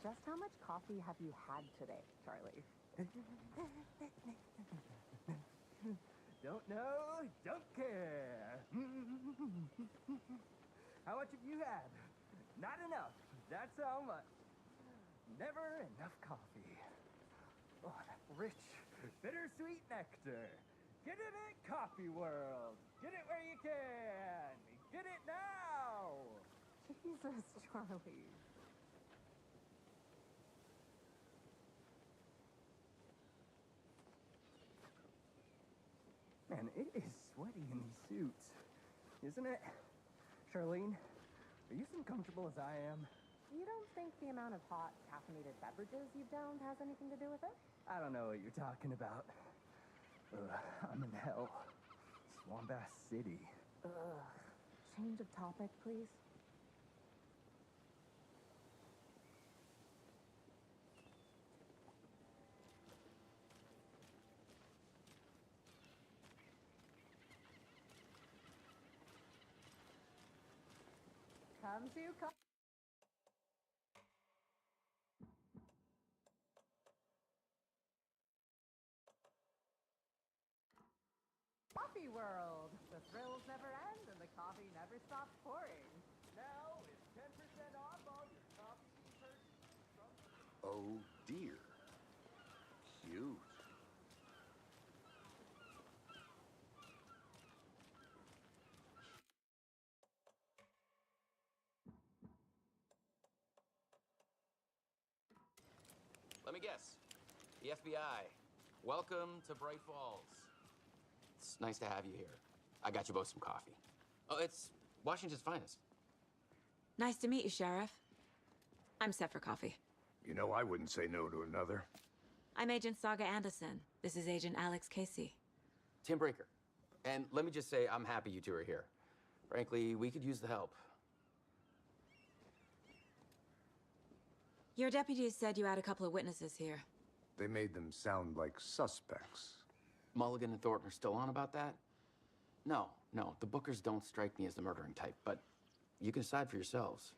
Just how much coffee have you had today, Charlie? Don't know, don't care. How much have you had? Not enough. That's how much. Never enough coffee. Oh, that rich, bittersweet nectar. Get it at Coffee World. Get it where you can. Get it now. Jesus, Charlie. Man, it is sweaty in these suits, isn't it? Charlene, are you as uncomfortable as I am? You don't think the amount of hot, caffeinated beverages you've downed has anything to do with it? I don't know what you're talking about. I'm in hell. Swamp-ass City. Ugh. Change of topic, please. Come to Coffee World. The thrills never end and the coffee never stops pouring. Now it's 10% off all your coffee purchases from... Oh dear. Cute. Let me guess. The FBI. Welcome to Bright Falls. It's nice to have you here. I got you both some coffee. Oh, it's Washington's finest. Nice to meet you, Sheriff. I'm set for coffee. You know, I wouldn't say no to another. I'm Agent Saga Anderson. This is Agent Alex Casey. Tim Breaker. And let me just say, I'm happy you two are here. Frankly, we could use the help. Your deputies said you had a couple of witnesses here. They made them sound like suspects. Mulligan and Thornton are still on about that? No, the Bookers don't strike me as the murdering type, but you can decide for yourselves.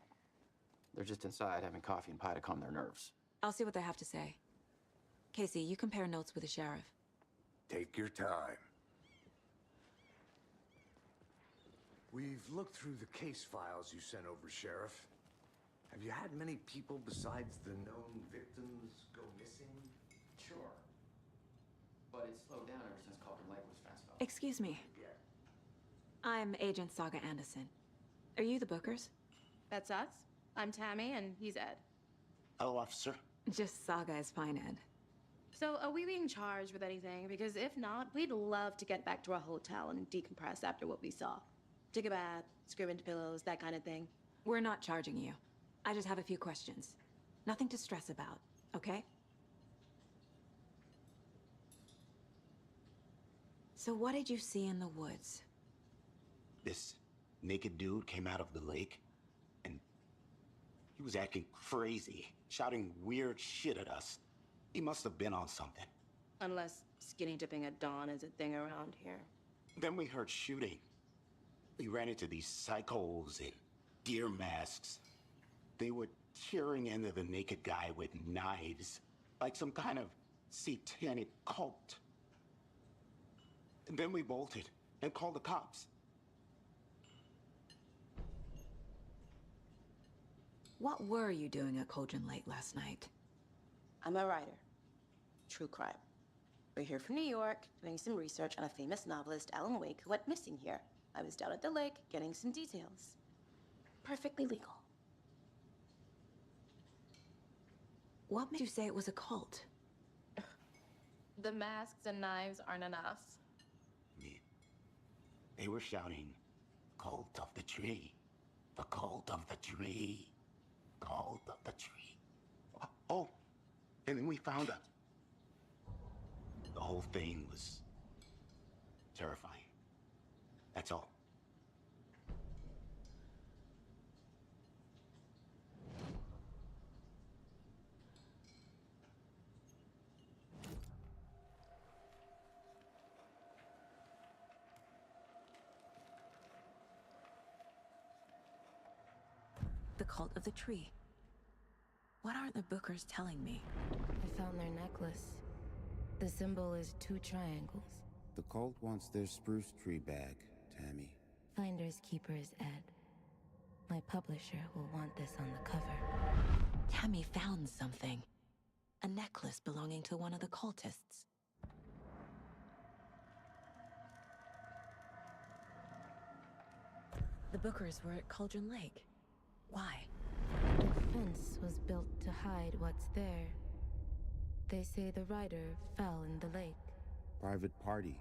They're just inside having coffee and pie to calm their nerves. I'll see what they have to say. Casey, you compare notes with the sheriff. Take your time. We've looked through the case files you sent over, Sheriff. Have you had many people besides the known victims go missing? Sure. But it's slowed down ever since Cauldron Lake was fenced off. Excuse me. I'm Agent Saga Anderson. Are you the Bookers? That's us. I'm Tammy, and he's Ed. Hello, officer. Just Saga is fine, Ed. So, are we being charged with anything? Because if not, we'd love to get back to our hotel and decompress after what we saw. Take a bath, scream into pillows, that kind of thing. We're not charging you. I just have a few questions. Nothing to stress about, okay? So what did you see in the woods? This naked dude came out of the lake, and he was acting crazy, shouting weird shit at us. He must have been on something. Unless skinny dipping at dawn is a thing around here. Then we heard shooting. We ran into these psychos in deer masks. They were tearing into the naked guy with knives, like some kind of satanic cult. And then we bolted and called the cops. What were you doing at Cauldron Lake last night? I'm a writer. True crime. We're here from New York, doing some research on a famous novelist, Alan Wake, who went missing here. I was down at the lake, getting some details. Perfectly legal. What made you say it was a cult? The masks and knives aren't enough. They were shouting, "Cult of the tree, the cult of the tree, cult of the tree." Oh, and then we found out. The whole thing was terrifying. That's all. The cult of the tree. What aren't the Bookers telling me? I found their necklace. The symbol is 2 triangles. The cult wants their spruce tree back, Tammy. Finders keepers, Ed. My publisher will want this on the cover. Tammy found something. A necklace belonging to one of the cultists. The Bookers were at Cauldron Lake. Why? The fence was built to hide what's there. They say the rider fell in the lake. Private party.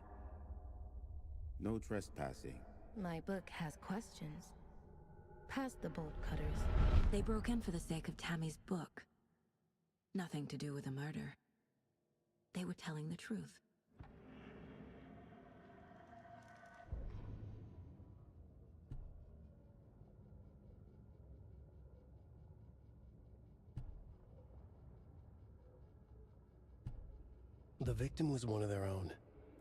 No trespassing. My book has questions. Past the bolt cutters. They broke in for the sake of Tammy's book. Nothing to do with a murder. They were telling the truth. The victim was one of their own.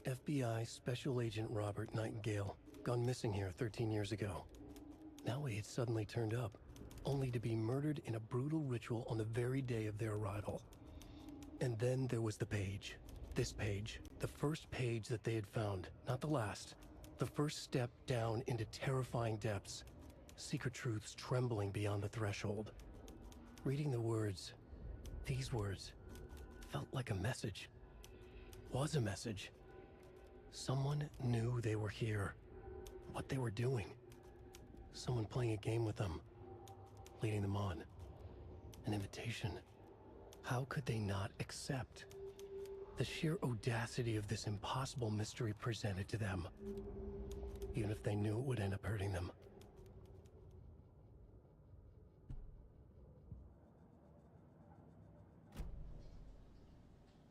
FBI Special Agent Robert Nightingale, gone missing here 13 years ago. Now he had suddenly turned up, only to be murdered in a brutal ritual on the very day of their arrival. And then there was the page. This page, the first page that they had found, not the last. The first step down into terrifying depths. Secret truths trembling beyond the threshold. Reading the words, these words, felt like a message. Was a message. Someone knew they were here. What they were doing. Someone playing a game with them. Leading them on. An invitation. How could they not accept? The sheer audacity of this impossible mystery presented to them. Even if they knew it would end up hurting them.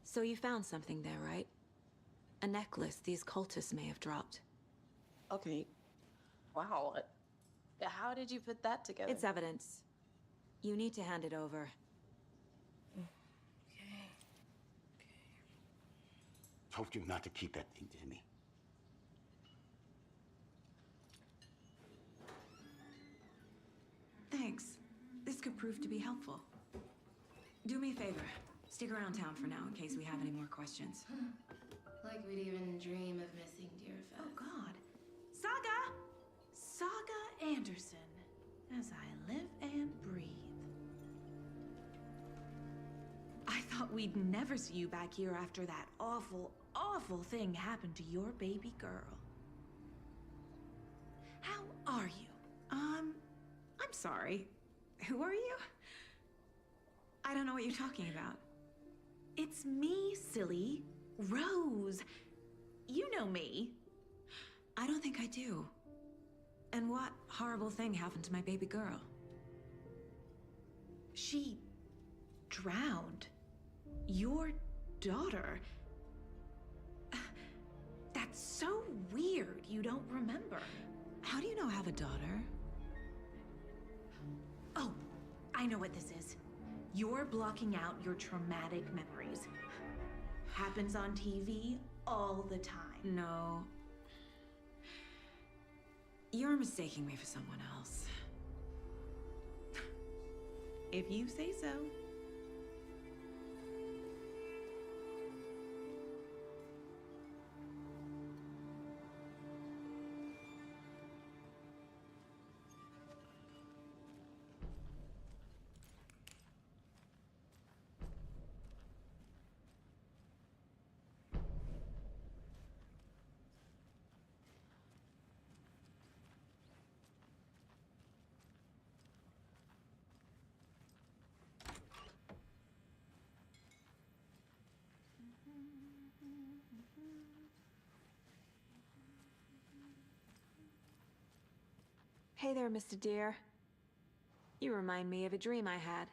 So you found something there, right? A necklace these cultists may have dropped. Okay. Wow. How did you put that together? It's evidence. You need to hand it over. Told you not to keep that thing, Tammy. Thanks. This could prove to be helpful. Do me a favor. Stick around town for now in case we have any more questions. Like we'd even dream of missing dear Fez. Oh, God. Saga Anderson. As I live and breathe. I thought we'd never see you back here after that awful, awful thing happened to your baby girl. How are you? I'm sorry. Who are you? I don't know what you're talking about. It's me, silly. Rose. You know me. I don't think I do. And what horrible thing happened to my baby girl? She drowned. Your daughter. That's so weird you don't remember. How do you know I have a daughter? Oh, I know what this is. You're blocking out your traumatic memories. Happens on TV all the time. No. You're mistaking me for someone else. If you say so. Hey there, Mr. Deer. You remind me of a dream I had.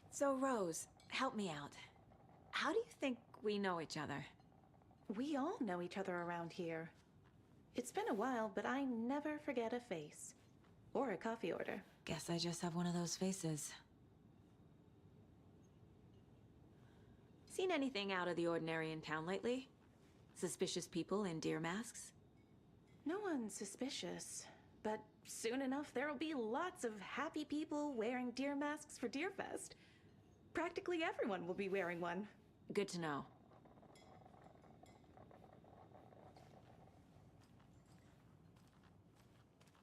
So, Rose, help me out. How do you think we know each other? We all know each other around here. It's been a while, but I never forget a face. Or a coffee order. Guess I just have one of those faces. Seen anything out of the ordinary in town lately? Suspicious people in deer masks? No one's suspicious, but soon enough there'll be lots of happy people wearing deer masks for Deerfest. Practically everyone will be wearing one. Good to know.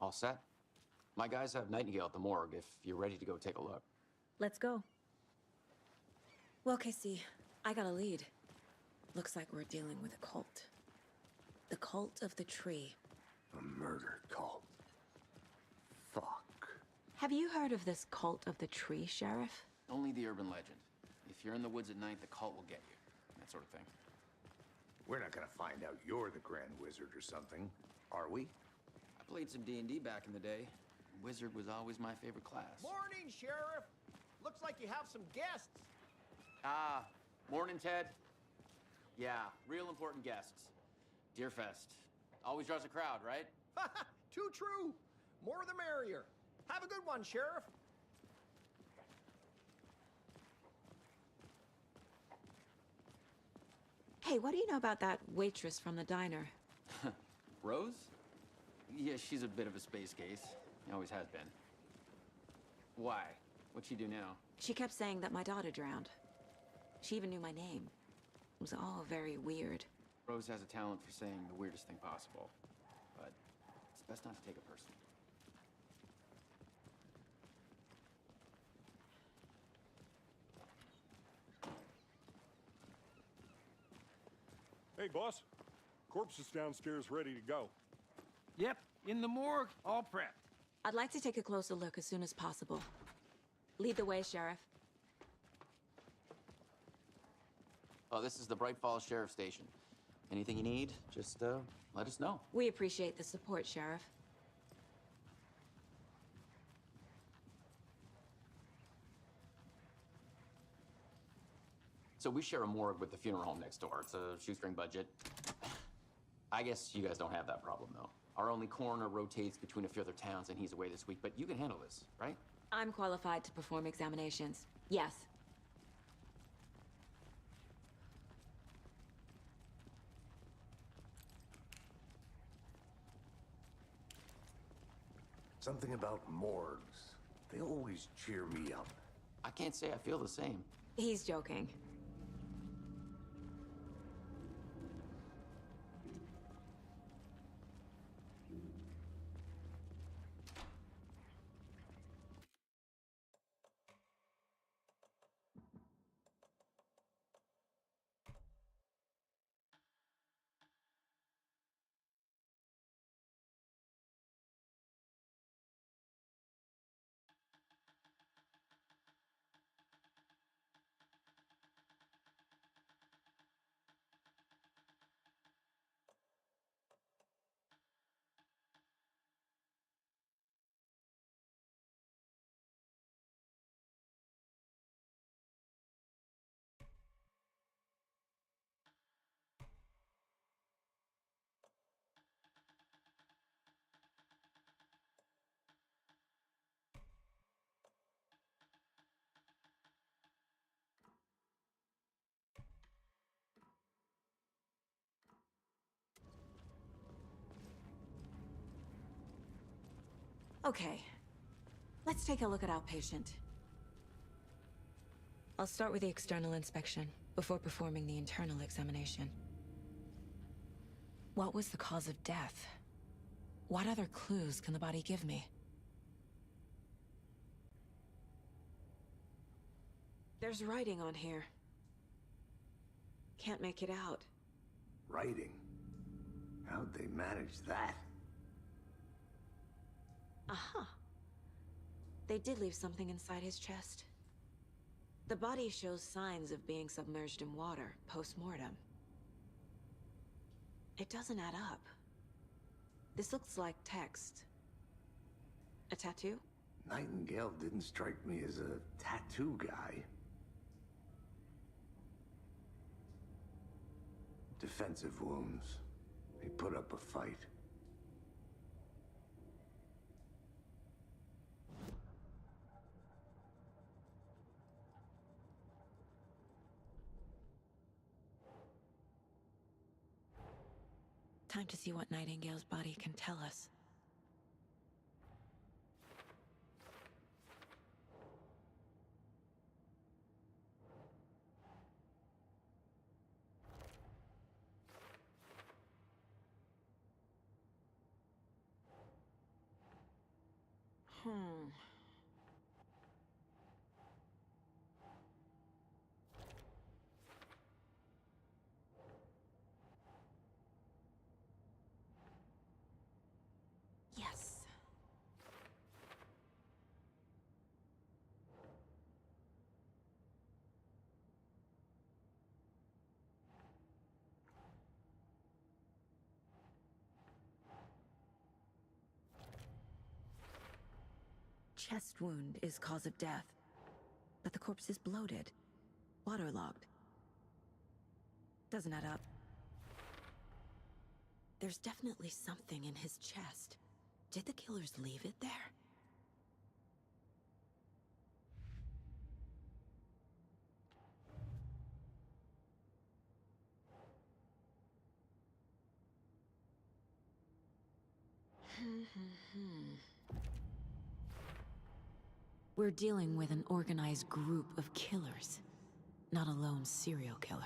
All set? My guys have Nightingale at the morgue if you're ready to go take a look. Let's go. Well, Casey, I got a lead. Looks like we're dealing with a cult. The cult of the tree. A murder cult. Fuck. Have you heard of this cult of the tree, Sheriff? Only the urban legend. If you're in the woods at night, the cult will get you. That sort of thing. We're not gonna find out you're the Grand Wizard or something, are we? I played some D&D back in the day. Wizard was always my favorite class. Morning, Sheriff. Looks like you have some guests. Ah, morning, Ted. Yeah, real important guests. Deerfest. Always draws a crowd, right? Too true. More the merrier. Have a good one, Sheriff. Hey, what do you know about that waitress from the diner? Rose? Yeah, she's a bit of a space case. Always has been. Why? What'd she do now? She kept saying that my daughter drowned. She even knew my name. It was all very weird. Rose has a talent for saying the weirdest thing possible. But it's best not to take it personally. Hey, boss. Corpse is downstairs ready to go. Yep, in the morgue, all prepped. I'd like to take a closer look as soon as possible. Lead the way, Sheriff. Oh, this is the Bright Falls Sheriff Station. Anything you need, just let us know. We appreciate the support, Sheriff. So we share a morgue with the funeral home next door. It's a shoestring budget. I guess you guys don't have that problem, though. Our only coroner rotates between a few other towns, and he's away this week, but you can handle this, right? I'm qualified to perform examinations. Yes. Something about morgues. They always cheer me up. I can't say I feel the same. He's joking. Okay. Let's take a look at our patient. I'll start with the external inspection before performing the internal examination. What was the cause of death? What other clues can the body give me? There's writing on here. Can't make it out. Writing? How'd they manage that? Aha. They did leave something inside his chest. The body shows signs of being submerged in water post-mortem. It doesn't add up. This looks like text. A tattoo? Nightingale didn't strike me as a tattoo guy. Defensive wounds. He put up a fight. Time to see what Nightingale's body can tell us. Yes. Chest wound is cause of death, but the corpse is bloated, waterlogged. Doesn't add up. There's definitely something in his chest. Did the killers leave it there? We're dealing with an organized group of killers, not a lone serial killer.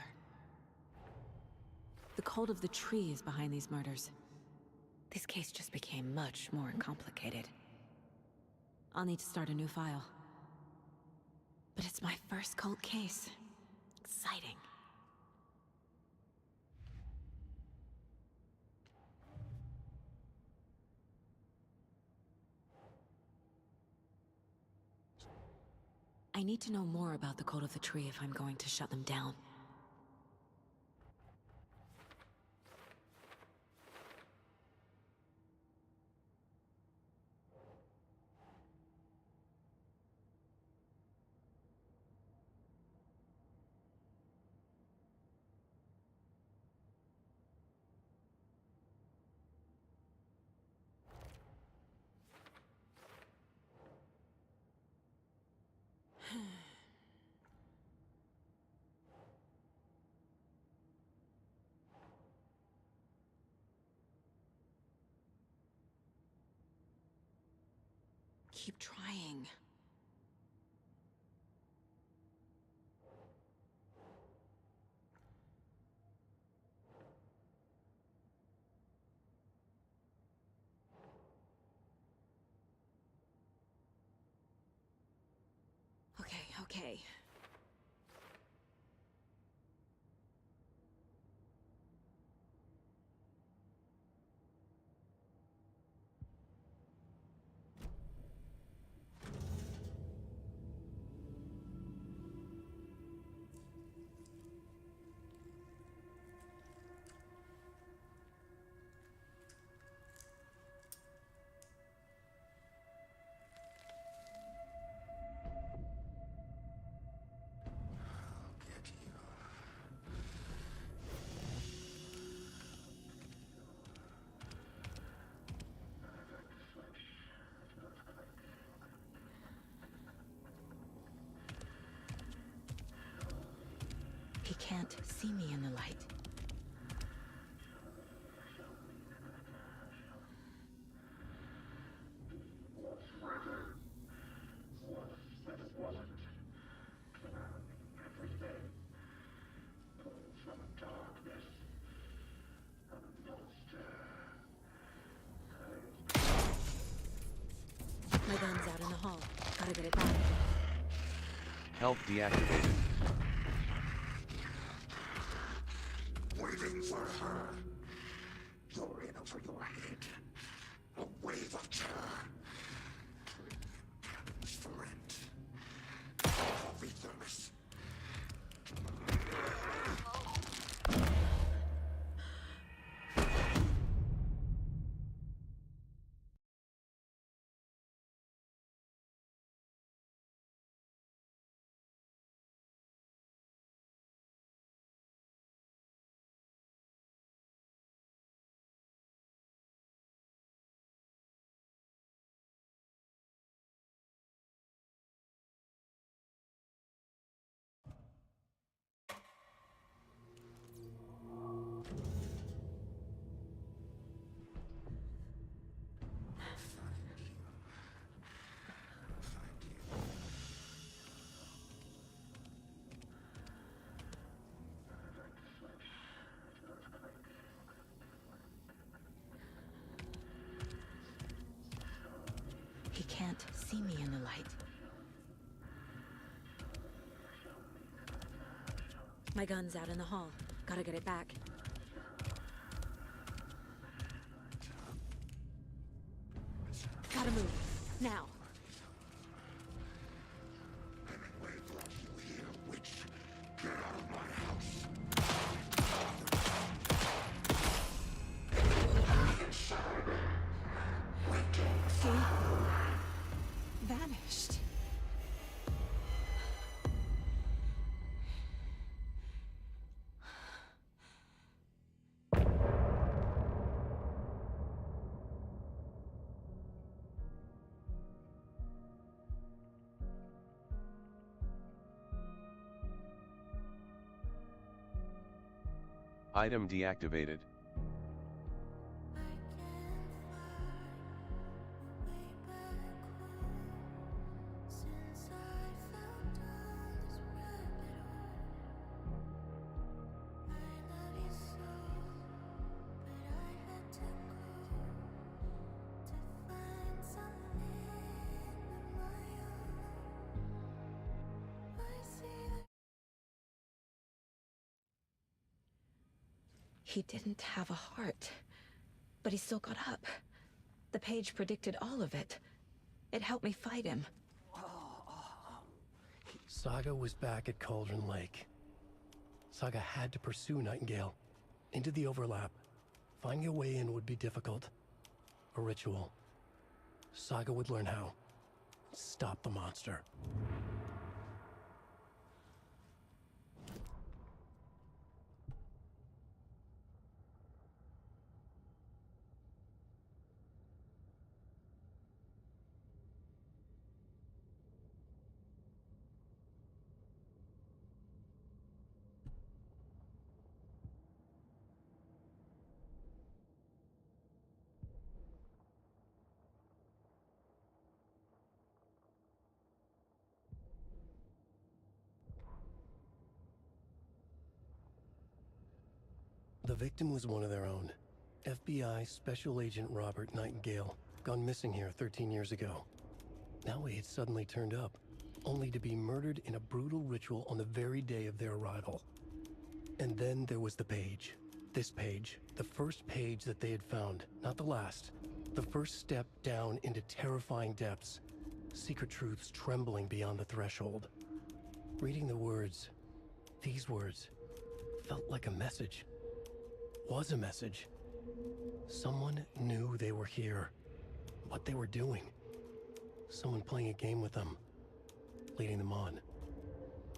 The cult of the tree is behind these murders. This case just became much more complicated. I'll need to start a new file. But it's my first cult case. Exciting. I need to know more about the cult of the tree if I'm going to shut them down. Keep trying. Okay. He can't see me in the light. My gun's out in the hall. Gotta get it back. Help deactivated. Waiting for her. You're in over your head. A wave of terror. For it. I'll be thermos. He can't see me in the light. My gun's out in the hall. Gotta get it back. Gotta move. Now. He vanished. Item deactivated. He didn't have a heart, but he still got up. The page predicted all of it. It helped me fight him. Saga was back at Cauldron Lake. Saga had to pursue Nightingale. Into the overlap. Finding a way in would be difficult. A ritual. Saga would learn how. Stop the monster. The victim was one of their own. FBI Special Agent Robert Nightingale, gone missing here 13 years ago. Now he had suddenly turned up, only to be murdered in a brutal ritual on the very day of their arrival. And then there was the page. This page, the first page that they had found, not the last. The first step down into terrifying depths. Secret truths trembling beyond the threshold. Reading the words, these words, felt like a message. Was a message. Someone knew they were here. What they were doing. Someone playing a game with them. Leading them on.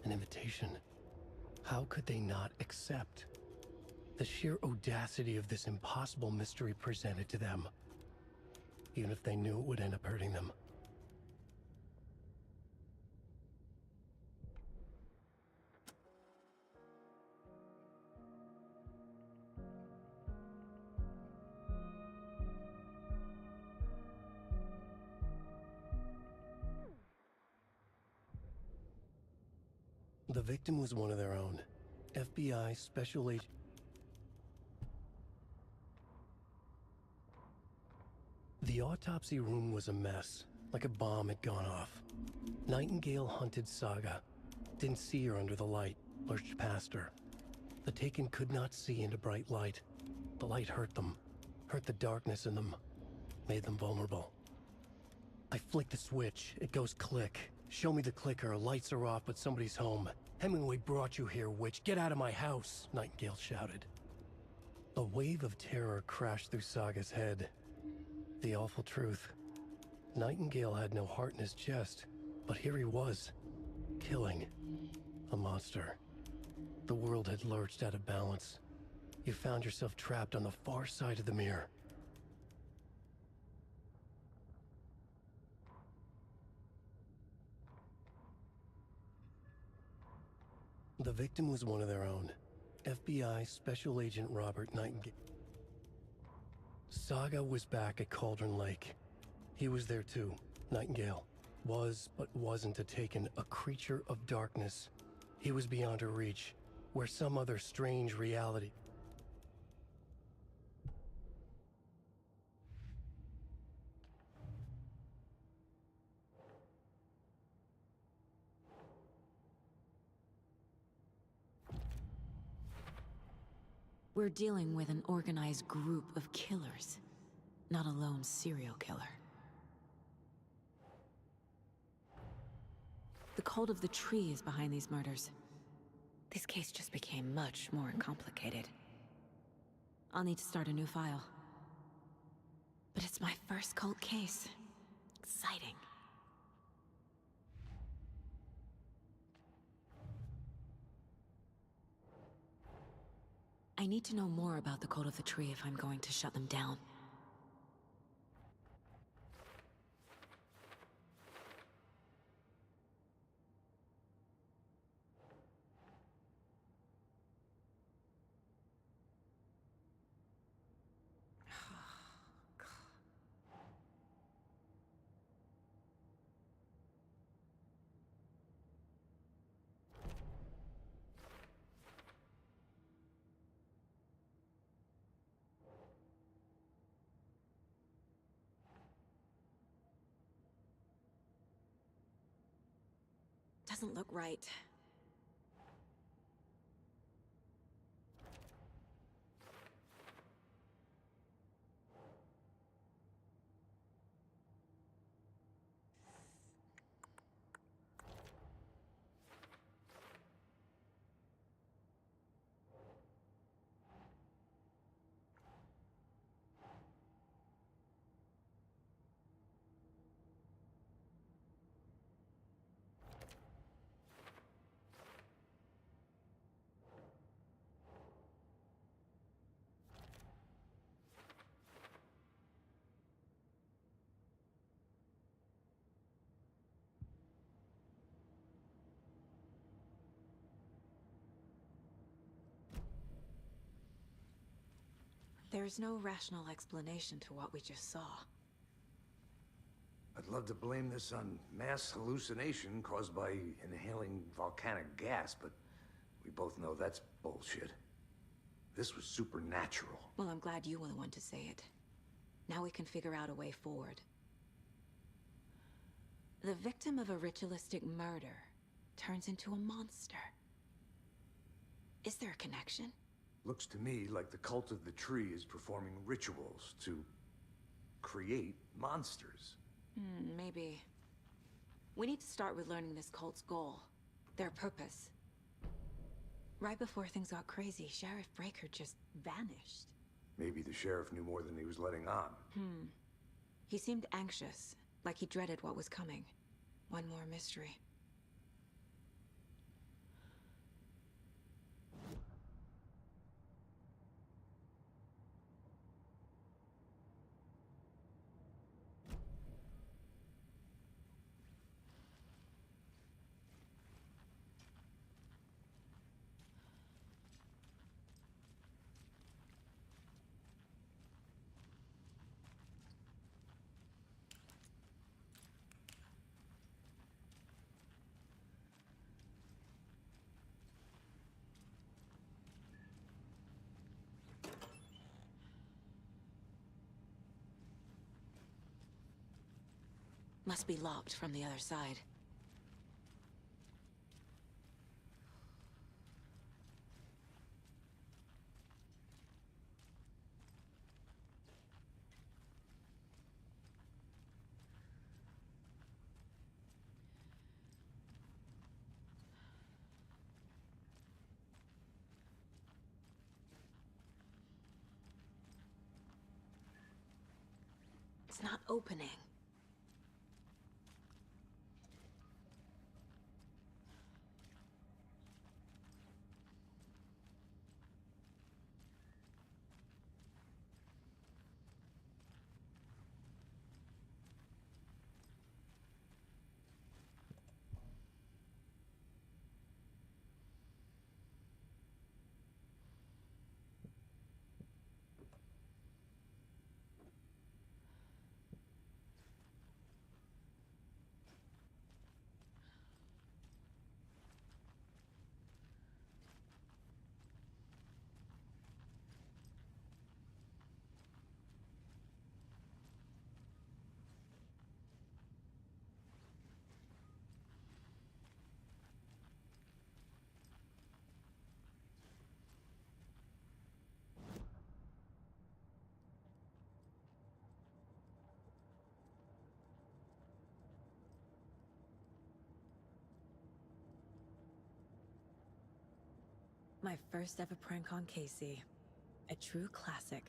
An invitation. How could they not accept? The sheer audacity of this impossible mystery presented to them. Even if they knew it would end up hurting them. The victim was one of their own. FBI Special Agent... The autopsy room was a mess, like a bomb had gone off. Nightingale hunted Saga. Didn't see her under the light, lurched past her. The Taken could not see into bright light. The light hurt them, hurt the darkness in them, made them vulnerable. I flick the switch, it goes click. Show me the clicker, lights are off, but somebody's home. Hemingway brought you here, witch. Get out of my house, Nightingale shouted. A wave of terror crashed through Saga's head. The awful truth. Nightingale had no heart in his chest, but here he was, killing a monster. The world had lurched out of balance. You found yourself trapped on the far side of the mirror. The victim was one of their own. FBI Special Agent Robert Nightingale. Saga was back at Cauldron Lake. He was there too, Nightingale. Was, but wasn't a Taken, a creature of darkness. He was beyond her reach, where some other strange reality... We're dealing with an organized group of killers, not a lone serial killer. The cult of the tree is behind these murders. This case just became much more complicated. I'll need to start a new file. But it's my first cult case. Exciting. I need to know more about the cult of the tree if I'm going to shut them down. Doesn't look right. There's no rational explanation to what we just saw. I'd love to blame this on mass hallucination caused by inhaling volcanic gas, but we both know that's bullshit. This was supernatural. Well, I'm glad you were the one to say it. Now we can figure out a way forward. The victim of a ritualistic murder turns into a monster. Is there a connection? Looks to me like the cult of the tree is performing rituals to create monsters. Maybe. We need to start with learning this cult's goal. Their purpose. Right before things got crazy, Sheriff Breaker just vanished. Maybe the sheriff knew more than he was letting on. He seemed anxious, like he dreaded what was coming. One more mystery. Must be locked from the other side. It's not opening. My first ever prank on Casey. A true classic.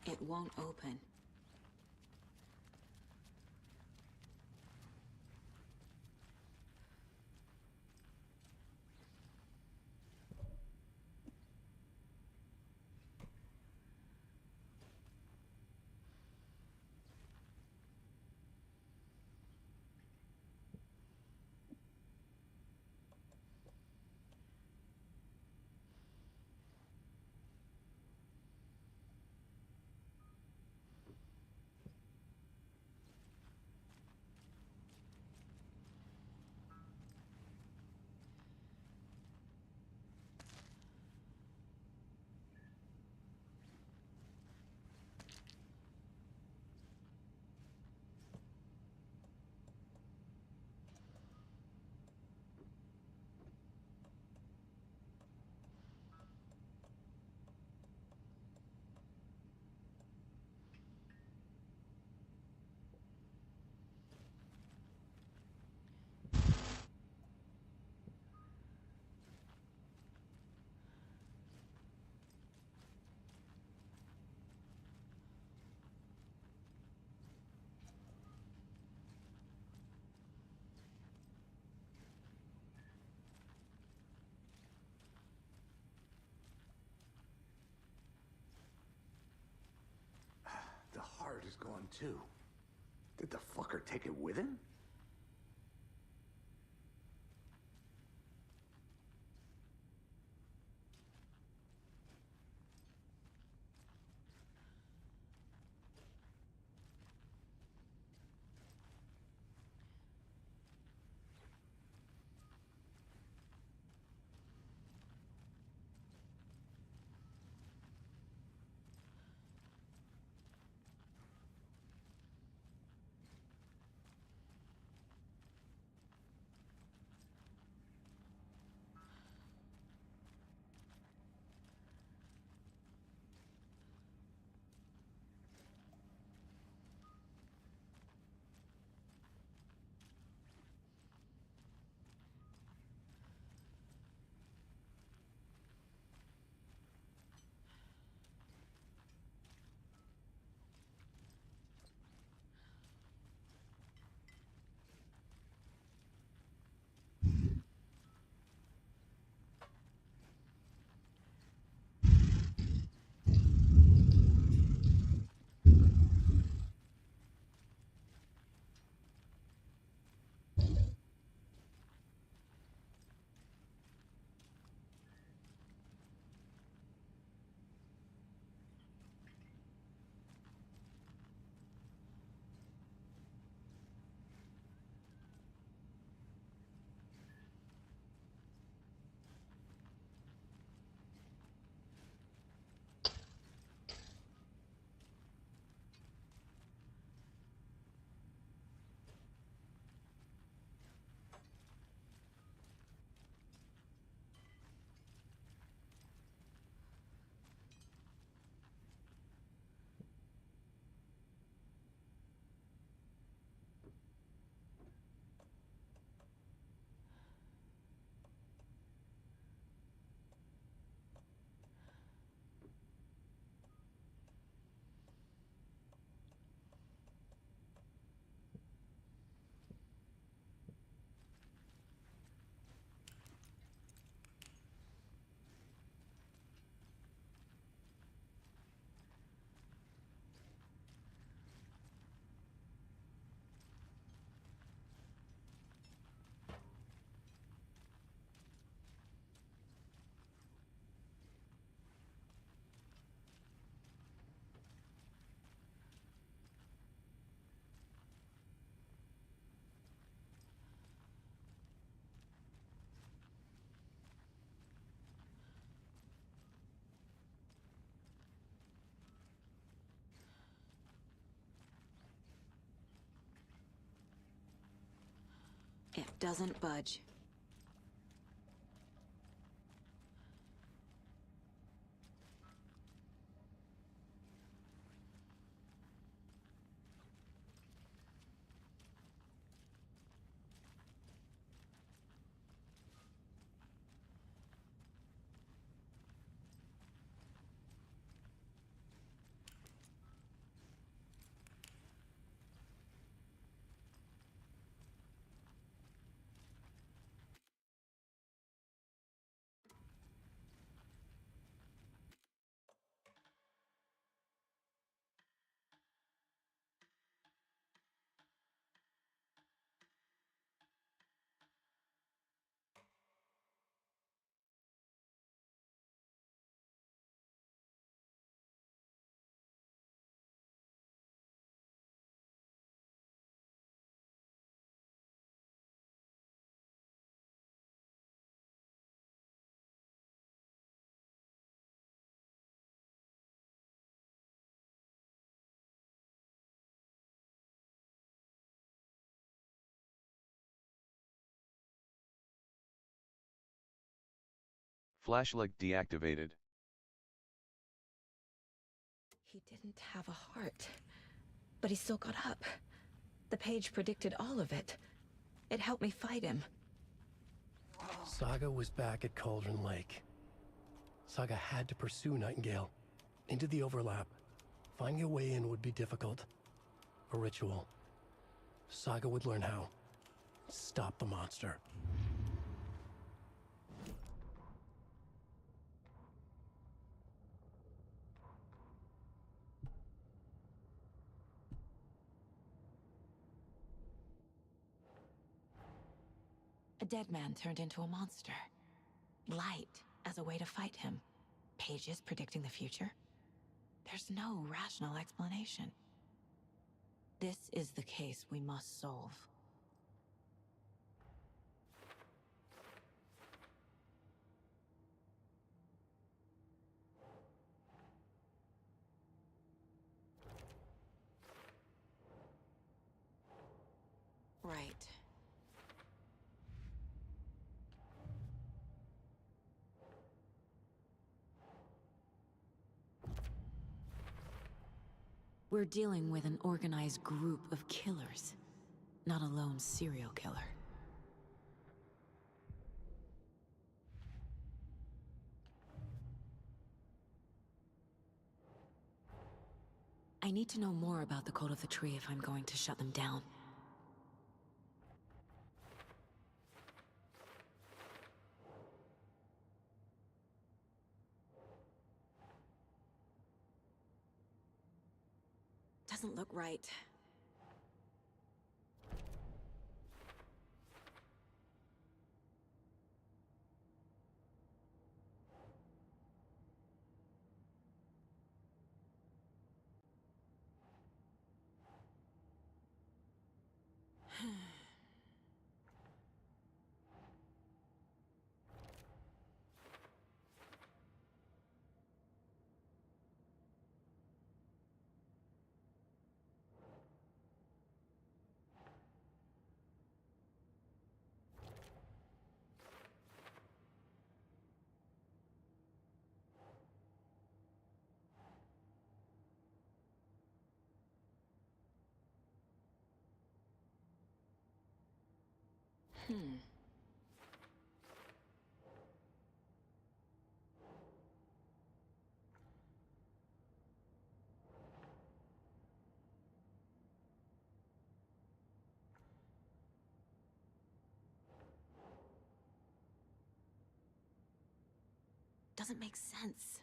It won't open. The heart is gone too. Did the fucker take it with him? doesn't budge. Flashlight deactivated. He didn't have a heart, but he still got up. The page predicted all of it. It helped me fight him. Saga was back at Cauldron Lake. Saga had to pursue Nightingale. Into the overlap. Finding a way in would be difficult. A ritual. Saga would learn how. Stop the monster. A dead man turned into a monster. Light as a way to fight him. Pages predicting the future. There's no rational explanation. This is the case we must solve. Right. We're dealing with an organized group of killers, not a lone serial killer. I need to know more about the Code of the Tree if I'm going to shut them down. Doesn't look right. Doesn't make sense.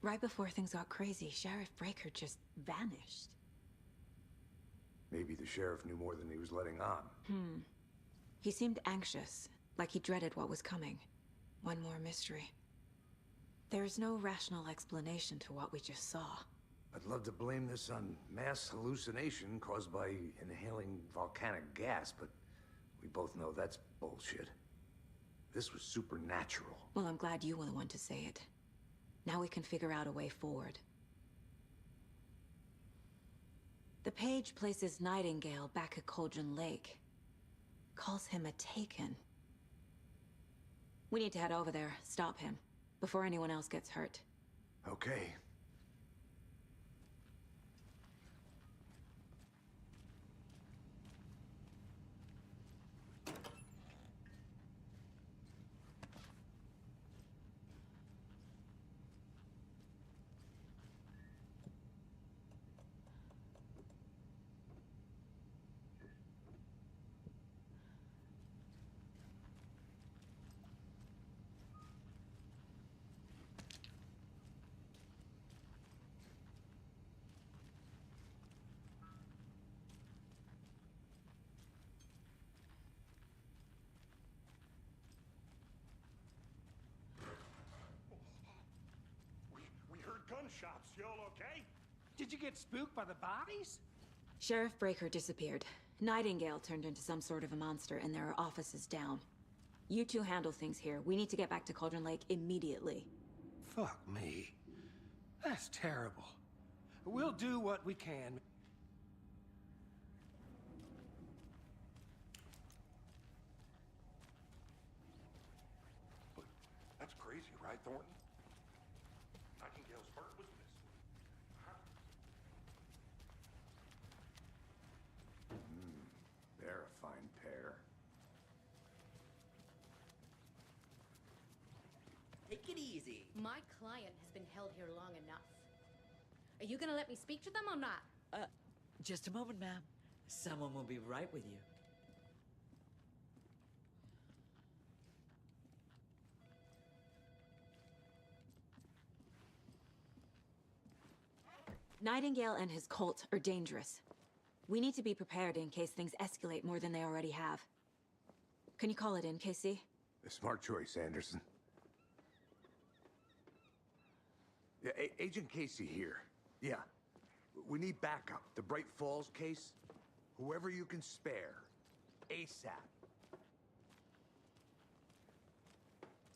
Right before things got crazy, Sheriff Breaker just vanished. Maybe the sheriff knew more than he was letting on. He seemed anxious, like he dreaded what was coming. One more mystery. There's no rational explanation to what we just saw. I'd love to blame this on mass hallucination caused by inhaling volcanic gas, but we both know that's bullshit. This was supernatural. Well, I'm glad you were the one to say it. Now we can figure out a way forward. The page places Nightingale back at Cauldron Lake. Calls him a Taken. We need to head over there, stop him, before anyone else gets hurt. Okay. We heard gunshots. Y'all okay? Did you get spooked by the bodies? Sheriff Breaker disappeared. Nightingale turned into some sort of a monster, and there are offices down. You two handle things here. We need to get back to Cauldron Lake immediately. Fuck me. That's terrible. We'll do what we can. But that's crazy, right, Thornton? Nightingale's heart was missing. They're a fine pair. Take it easy. My client has been held here long enough. Are you gonna let me speak to them or not? Just a moment, ma'am. Someone will be right with you. Nightingale and his cult are dangerous. We need to be prepared in case things escalate more than they already have. Can you call it in, KC? A smart choice, Anderson. Yeah, Agent Casey here. Yeah. We need backup. The Bright Falls case, whoever you can spare. ASAP.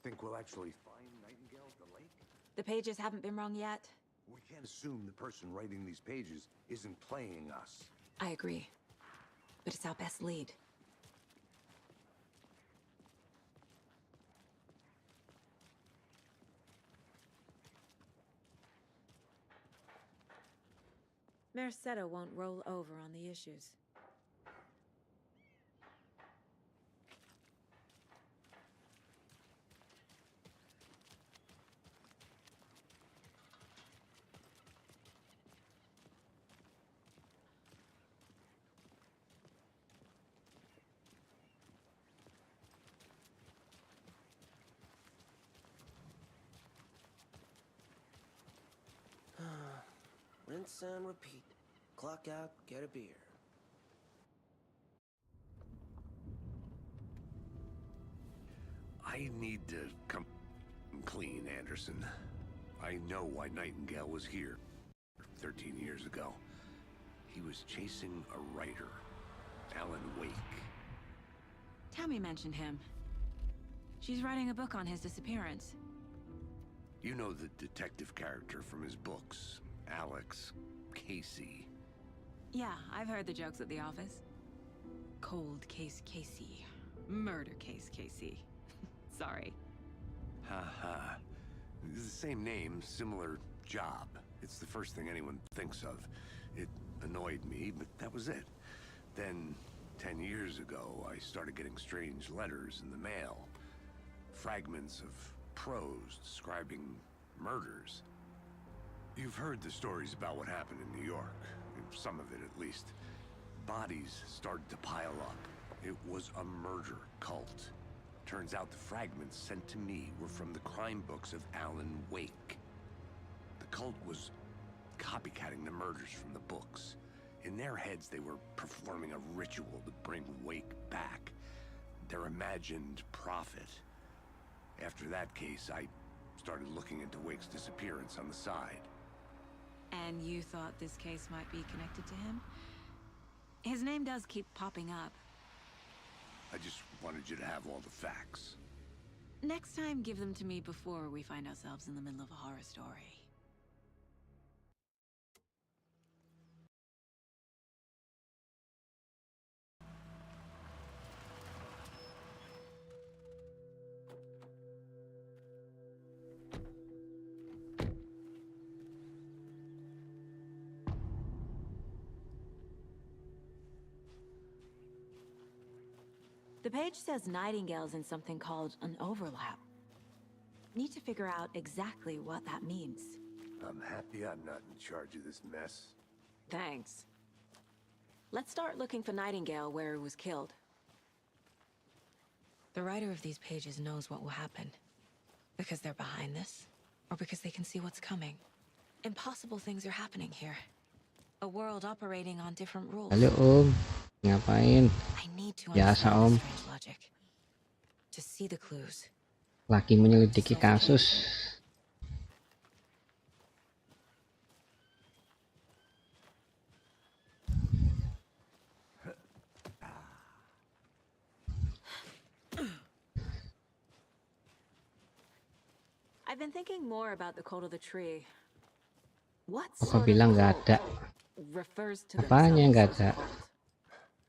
Think we'll actually find Nightingale at the lake? The pages haven't been wrong yet. We can't assume the person writing these pages isn't playing us. I agree. But it's our best lead. Merced won't roll over on the issues. Rinse and repeat. Clock out, get a beer. I need to come clean, Anderson. I know why Nightingale was here 13 years ago. He was chasing a writer, Alan Wake. Tammy mentioned him. She's writing a book on his disappearance. You know the detective character from his books, Alex Casey. Yeah, I've heard the jokes at the office. Cold case Casey. Murder case Casey. Sorry. Ha ha. The same name, similar job. It's the first thing anyone thinks of. It annoyed me, but that was it. Then, 10 years ago, I started getting strange letters in the mail. Fragments of prose describing murders. You've heard the stories about what happened in New York. Some of it, at least. Bodies started to pile up. It was a murder cult. Turns out the fragments sent to me were from the crime books of Alan Wake. The cult was copycatting the murders from the books. In their heads, they were performing a ritual to bring Wake back. Their imagined prophet. After that case, I started looking into Wake's disappearance on the side. And you thought this case might be connected to him? His name does keep popping up. I just wanted you to have all the facts. Next time, give them to me before we find ourselves in the middle of a horror story. The page says Nightingale's in something called an overlap. Need to figure out exactly what that means. I'm happy I'm not in charge of this mess. Thanks. Let's start looking for Nightingale where he was killed. The writer of these pages knows what will happen. Because they're behind this, or because they can see what's coming. Impossible things are happening here. A world operating on different rules. Halo Om, ngapain? I need to Biasa understand Om. the strange logic. To see the clues. Lagi menyelidiki kasus. I've been thinking more about the code of the tree. What Kok sort bilang of nggak ada? cult refers to Apanya nggak themselves ada? as a cult?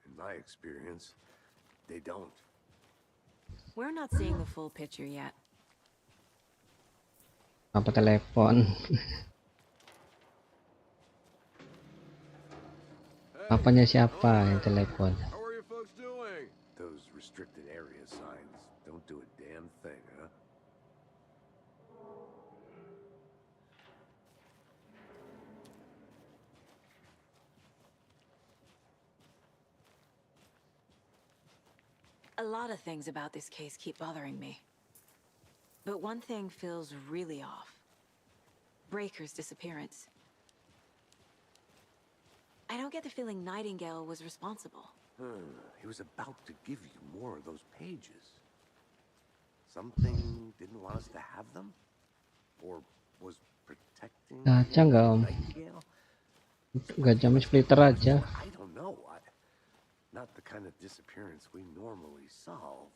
In my experience, they don't. We're not seeing the full picture yet. Apa telepon? Apanya siapa yang telepon? How are you folks doing? Those restricted area signs don't do a damn thing, huh? A lot of things about this case keep bothering me. But one thing feels really off. Breaker's disappearance. I don't get the feeling Nightingale was responsible. He was about to give you more of those pages. Something didn't want us to have them? Or was protecting Gacha nggak Om? Nightingale? Gajahnya splitter aja. I don't know. Not the kind of disappearance we normally solve.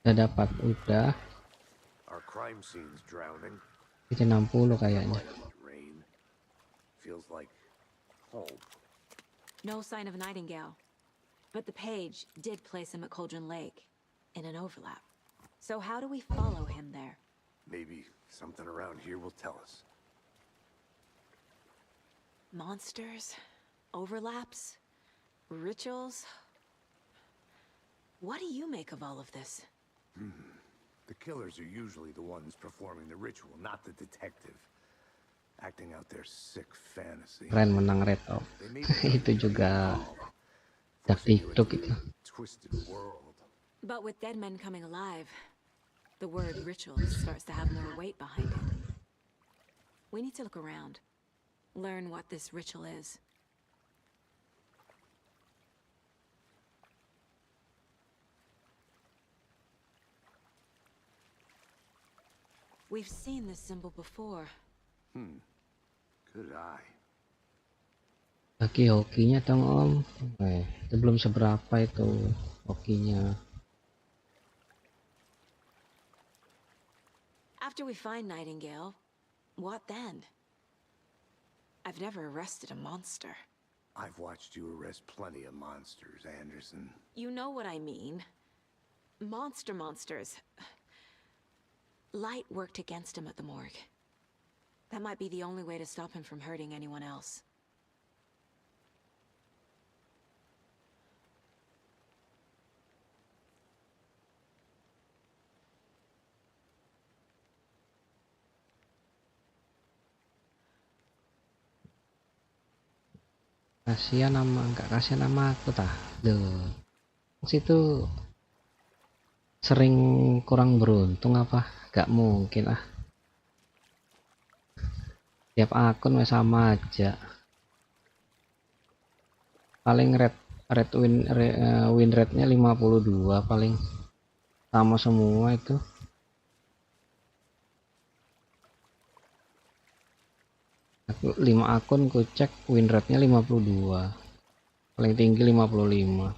Udah dapat, udah. Our crime scene's drowning. Kita 60 kayaknya. Rain. Feels like home. No sign of Nightingale. But the page did place him at Cauldron Lake, in an overlap. So how do we follow him there? Maybe something around here will tell us. Monsters? Overlaps? Rituals? What do you make of all of this? The killers are usually the ones performing the ritual, not the detective. Acting out their sick fantasy. Keren menang Red Off. Itu juga dak TikTok itu. Twisted world. But with dead men coming alive, the word ritual starts to have more weight behind it. We need to look around. Learn what this ritual is. We've seen this symbol before. Good eye. Lagi hokinya dong Om. Itu belum seberapa itu hokinya. After we find Nightingale, what then? I've never arrested a monster. I've watched you arrest plenty of monsters, Anderson. You know what I mean. Monsters. Light worked against him at the morgue. That might be the only way to stop him from hurting anyone else. Kasihan nama, nggak kasihan nama aku tah. Duh. Situ sering kurang beruntung apa? Gak mungkin ah. Tiap akun sama aja. Paling win rate-nya 52 paling, sama semua itu. Aku 5 akun ku cek win rate-nya 52. Paling tinggi 55.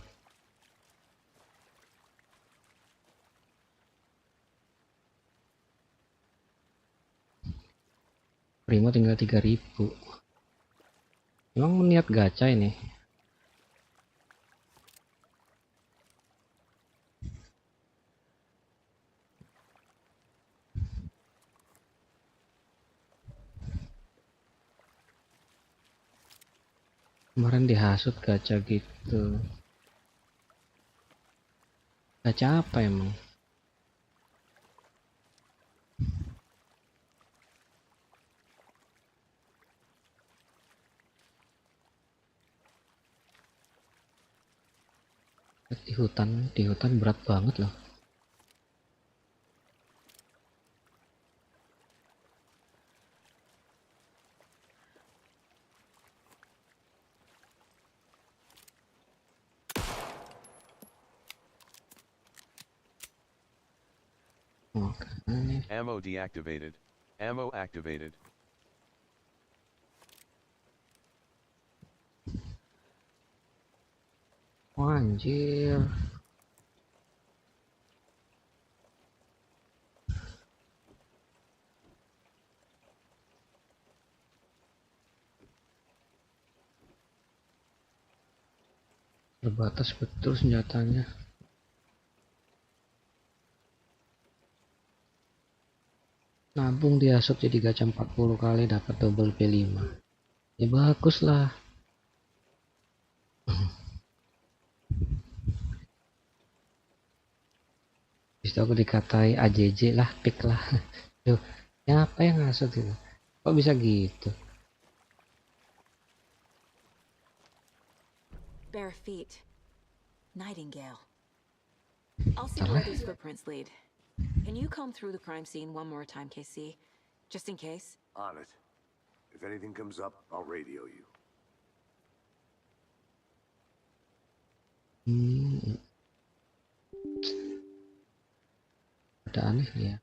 Primo tinggal 3000. Emang niat gacha ini? Kemarin dihasut gacha gitu. Gacha apa emang? Di hutan berat banget loh. Ammo deactivated. Ammo activated. Oh, anjir. Terbatas betul senjatanya. Nabung dihasut jadi gacha 40 kali dapat double P5. Ya bagus lah. Bisa aku dikatai AJJ lah, pick lah. Duh, siapa yang ngasut itu? Kok bisa gitu? Bare feet. Nightingale. I'll see where these footprints lead. Can you comb through the crime scene one more time, KC? Just in case? On it. If anything comes up, I'll radio you. Ada aneh ya.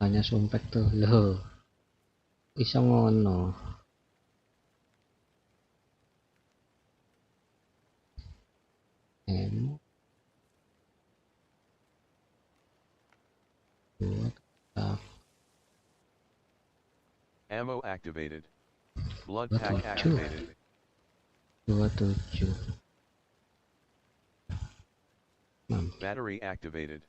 Hanya sumpek tuh loh. Bisa ngono. Ammo activated. Blood pack activated. 27. Battery activated.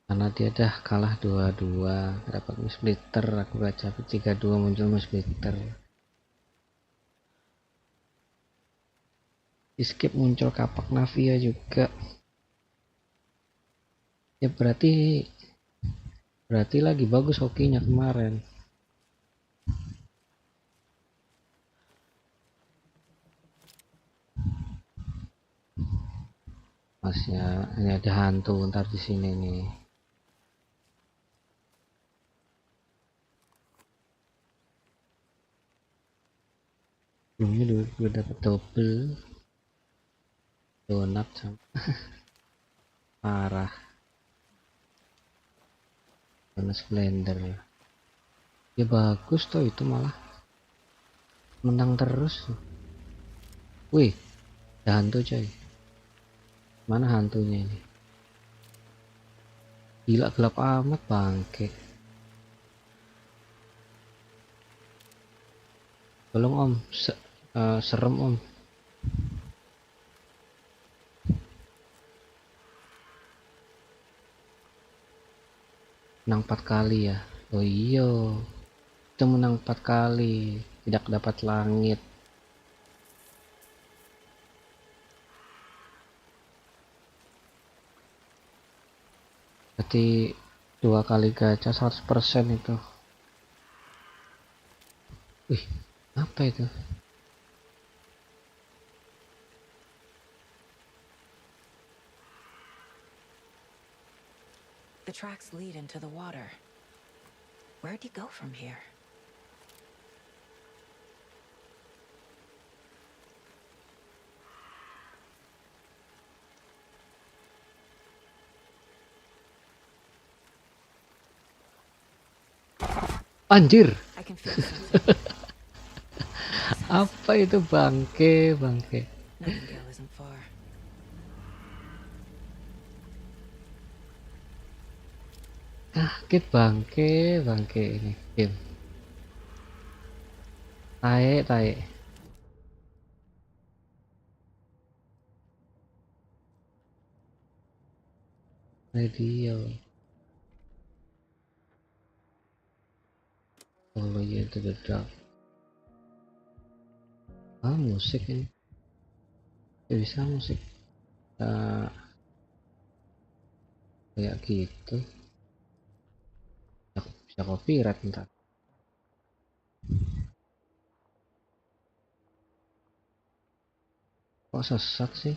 Karena dia dah kalah 2-2, dapat splitter, aku baca 3-2 muncul splitter. Di skip muncul kapak Navia juga. Ya berarti lagi bagus hokinya kemarin. Masnya ini ada hantu ntar di sini nih. Sebelumnya udah dapat double donat sama parah. Bonus blender. Ya bagus tuh itu malah menang terus. Wih, ada hantu coy. Mana hantunya ini? Gila gelap amat bangke. Tolong om, serem om. Menang 4 kali ya. Oh iya, kita menang 4 kali, tidak dapat langit. Berarti 2 kali gacha 100% itu. Wih, apa itu? The tracks lead into the water. Where'd you go from here? Anjir. I can feel something. Apa itu bangke? Nightingale isn't far. Kaget bangke ini game. Tae. Radio. Oh iya itu the dark. Musik ini. Bisa musik. Kayak gitu. Bisa copyright ntar. Kok sesat sih?